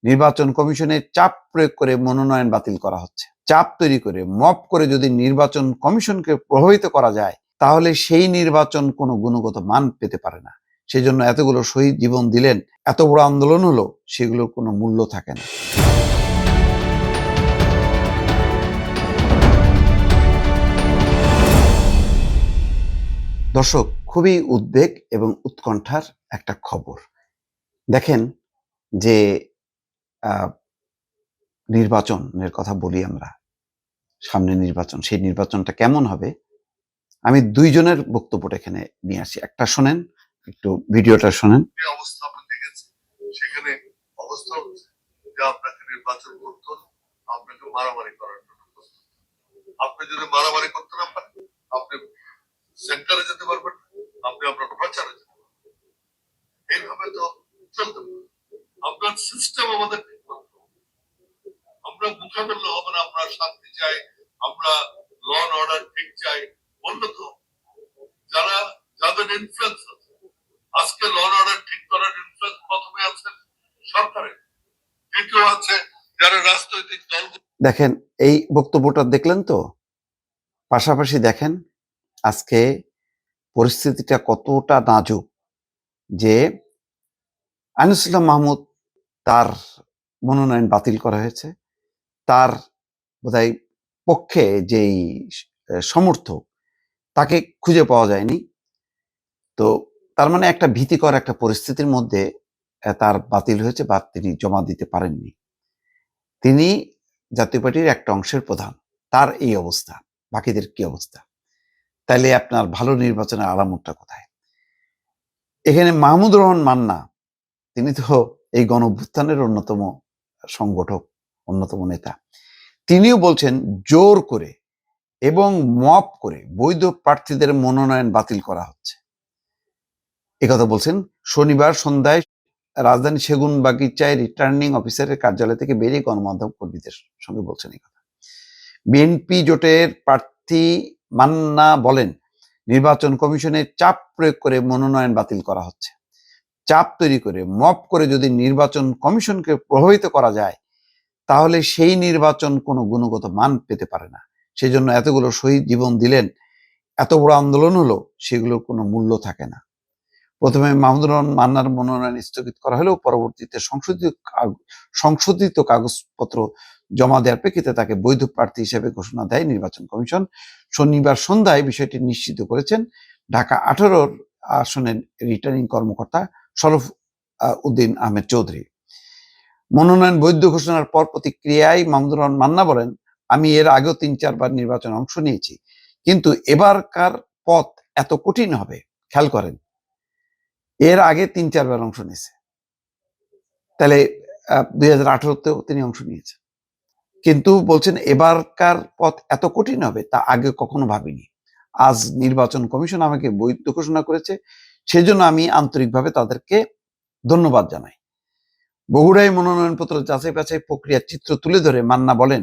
নির্বাচন কমিশনের চাপ প্রয়োগ করে মনোনয়ন বাতিল করা হচ্ছে। চাপ তৈরি করে মব করে যদি নির্বাচন কমিশনকে প্রভাবিত করা যায়, তাহলে সেই নির্বাচন কোনো গুণগত মান পেতে পারে না। সেজন্য এতগুলো শহীদ জীবন দিলেন, এত বড় আন্দোলন হলো, সেগুলোর কোনো মূল্য থাকে না। দর্শক, খুবই উদ্বেগ এবং উৎকণ্ঠার একটা খবর। দেখেন যে নির্বাচনের কথা বলি আমরা, সামনে নির্বাচন, সেই নির্বাচনটা কেমন হবে, আমি দুইজনের বক্তব্যটা এখানে নিয়ে আসি। একটা শোনেন, একটু ভিডিওটা শোনেন। অবস্থা আমরা দেখেছি, সেখানে অবস্থা হচ্ছে যে আপনাকে নির্বাচন করতে হলে আপনাকে মারামারি করার জন্য প্রস্তুত। আপনি যদি মারামারি করতে না পারেন, আপনি সেন্টারে যেতে পারবেন, আপনি আপনার প্রচারে যেতে পারবেন। এইভাবে তো চলতে পারে। আপনার সিস্টেম আমাদের ঠিক করতে হবে। আমরা মুখে বললে হবে না আমরা শান্তি চাই, আমরা ল অ্যান্ড অর্ডার ঠিক চাই, বললে তো যারা যাদের ইনফ্লুয়েন্স আছে, আজকে ল অ্যান্ড অর্ডার ঠিক করার ইনফ্লুয়েন্স প্রথমে আছে সরকারের, দ্বিতীয় আছে যারা রাজনৈতিক দল। দেখেন এই বক্তব্যটা দেখলেন তো, পাশাপাশি দেখেন আজকে পরিস্থিতিটা কতটা নাজুক, যে আনিসুল ইসলাম মাহমুদ, তার মনোনয়ন বাতিল করা হয়েছে। তার বোধহয় পক্ষে যেই সমর্থক, তাকে খুঁজে পাওয়া যায়নি। তো তার মানে একটা ভীতিকর একটা পরিস্থিতির মধ্যে তার বাতিল হয়েছে বা তিনি জমা দিতে পারেননি। তিনি জাতীয় পার্টির একটা অংশের প্রধান, তার এই অবস্থা, বাকিদের কি অবস্থা? তাইলে আপনার ভালো নির্বাচনের আলামতটা কোথায়? এখানে মাহমুদুর রহমান মান্না, তিনি তো এই গণঅভ্যুত্থানের অন্যতম সংগঠক, অন্যতম নেতা। তিনিও বলছেন জোর করে এবং মপ করে বৈধ প্রার্থীদের মনোনয়ন বাতিল করা হচ্ছে। একথা বলছেন শনিবার সন্ধ্যায় রাজধানী সেগুনবাগিচায় রিটার্নিং অফিসারের কার্যালয় থেকে বেরিয়ে গণমাধ্যম কর্মীদের সঙ্গে বলছেন এই কথা। বিএনপি জোটের প্রার্থী মান্না বলেন, নির্বাচন কমিশনের চাপ প্রয়োগ করে মনোনয়ন বাতিল করা হচ্ছে। চাপ তৈরি করে মব করে যদি নির্বাচন কমিশনকে প্রভাবিত করা যায়, তাহলে সেই নির্বাচন কোনো গুণগত মান পেতে পারে না। সেজন্য এতগুলো শহীদ জীবন দিলেন, এত বড় আন্দোলন হলো, সেগুলোর কোনো মূল্য থাকে না। প্রথমে মাহমুদুর রহমান মান্নার মনোনয়ন স্থগিত করা হলেও পরবর্তীতে সংশোধিত কাগজপত্র জমা দেওয়ার প্রেক্ষিতে তাকে বৈধ প্রার্থী হিসেবে ঘোষণা দেয় নির্বাচন কমিশন। শনিবার সন্ধ্যায় বিষয়টি নিশ্চিত করেছেন ঢাকা 18 আসনের রিটার্নিং কর্মকর্তা শরফ উদ্দিন আহমেদ চৌধুরী। মনোনয়ন বৈধ ঘোষণার পর প্রতিক্রিয়ায় মাহমুদুর রহমান মান্না বলেন, আমি এর আগেও 3-4 বার নির্বাচনে অংশ নিয়েছি, কিন্তু এবারকার পথ এত কঠিন হবে। খেয়াল করেন, এর আগে 3-4 বার অংশ নিয়েছে, তাহলে 2018-তেও তিনি অংশ নিয়েছেন, কিন্তু বলছেন এবারকার পথ এত কঠিন হবে তা আগে কখনো ভাবিনি। আজ নির্বাচন কমিশন আমাকে বৈধ ঘোষণা করেছে, সেজন্য আমি আন্তরিকভাবে তাদেরকে ধন্যবাদ জানাই। বগুড়ায় মনোনয়নপত্র যাচাই বাছাই প্রক্রিয়ার চিত্র তুলে ধরে মান্না বলেন,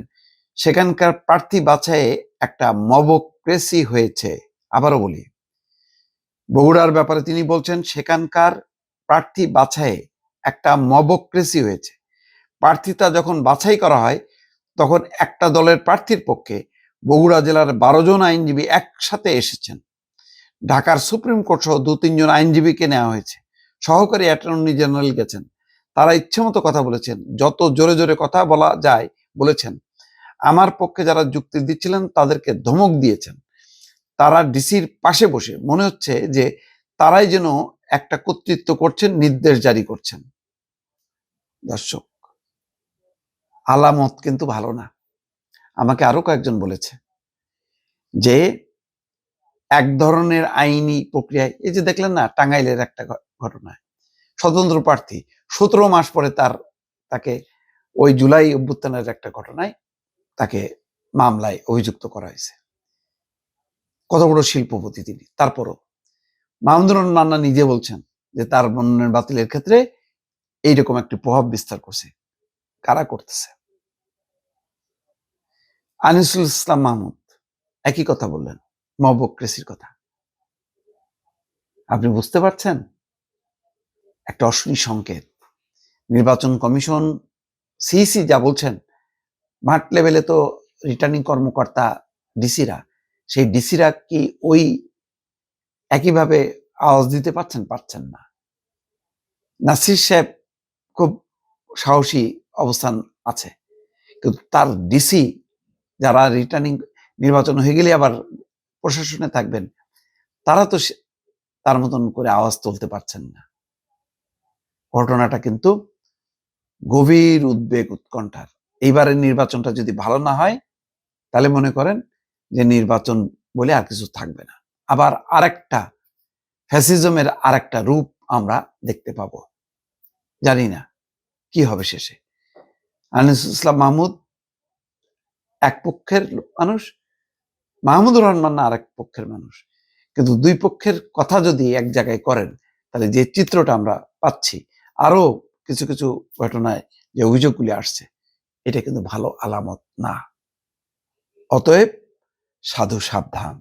সেখানকার প্রার্থী বাছাইয়ে একটা মবক্রেসি হয়েছে। আবারও বলি, বগুড়ার ব্যাপারে তিনি বলছেন, সেখানকার প্রার্থী বাছাইয়ে একটা মবক্রেসি হয়েছে। প্রার্থীতা যখন বাছাই করা হয়, তখন একটা দলের প্রার্থীর পক্ষে বগুড়া জেলার 12 জন আইনজীবী একসাথে এসেছেন। ঢাকার সুপ্রিম কোর্ট সহ 2-3 জন আইনজীবীকে নেওয়া হয়েছে। সহকারী অ্যাটর্নি জেনারেল গেছেন, তারা ইচ্ছেমতো কথা বলেছেন, যত জোরে জোরে কথা বলা যায় বলেছেন। আমার পক্ষে যারা যুক্তি দিচ্ছিলেন তাদেরকে ধমক দিয়েছেন। তারা ডিসির পাশে বসে মনে হচ্ছে যে তারাই যেন একটা কর্তৃত্ব করছেন, নির্দেশ জারি করছেন। দর্শক, আলামত কিন্তু ভালো না। আমাকে আরো কয়েকজন বলেছে যে এক ধরনের আইনি প্রক্রিয়ায়, এই যে দেখলেন না টাঙ্গাইলের একটা ঘটনায়, স্বতন্ত্র প্রার্থী 17 মাস পরে তাকে ওই জুলাই অভ্যুত্থানের একটা ঘটনায় তাকে মামলায় অভিযুক্ত করা হয়েছে। কত বড় শিল্পপতি তিনি। তারপরও মাহমুদুর রহমান মান্না নিজে বলছেন যে তার মনোনয়ন বাতিলের ক্ষেত্রে এইরকম একটি প্রভাব বিস্তার করছে। কারা করতেছে? আনিসুল ইসলাম মাহমুদ একই কথা বললেন, মবক্রেসির কথা। আপনি বুঝতে পারছেন? একটা অশনি সংকেত। নির্বাচন কমিশন সিইসি যা বলছেন, মাঠ লেভেলে তো রিটার্নিং কর্মকর্তা ডিসিরা, সেই ডিসিরা কি ওই একইভাবে আওয়াজ দিতে পারছেন? পারছেন না। নাসির সাহেব খুব সাহসী অবস্থান আছে, কিন্তু তার ডিসি যারা রিটার্নিং নির্বাচন হয়ে গেলে আবার প্রশাসনে থাকবেন, তারা তো তার মতন করে আওয়াজ তুলতে পারছেন না। ঘটনাটা কিন্তু গভীর উদ্বেগ উৎকণ্ঠার। এইবারের নির্বাচনটা যদি ভালো না হয়, তাহলে মনে করেন যে নির্বাচন বলে আর কিছু থাকবে না। আবার আরেকটা ফ্যাসিজমের আরেকটা রূপ আমরা দেখতে পাবো। জানি না কি হবে শেষে। আনিসুল ইসলাম মাহমুদ এক পক্ষের মানুষ, মাহমুদুর রহমান আরেক পক্ষের মানুষ, কিন্তু দুই পক্ষের কথা যদি এক জায়গায় করেন, তাহলে যে চিত্রটা আমরা পাচ্ছি, আরো কিছু কিছু ঘটনায় যে অভিযোগগুলি আসছে, এটা কিন্তু ভালো আলামত না। অতএব সাধু সাবধান।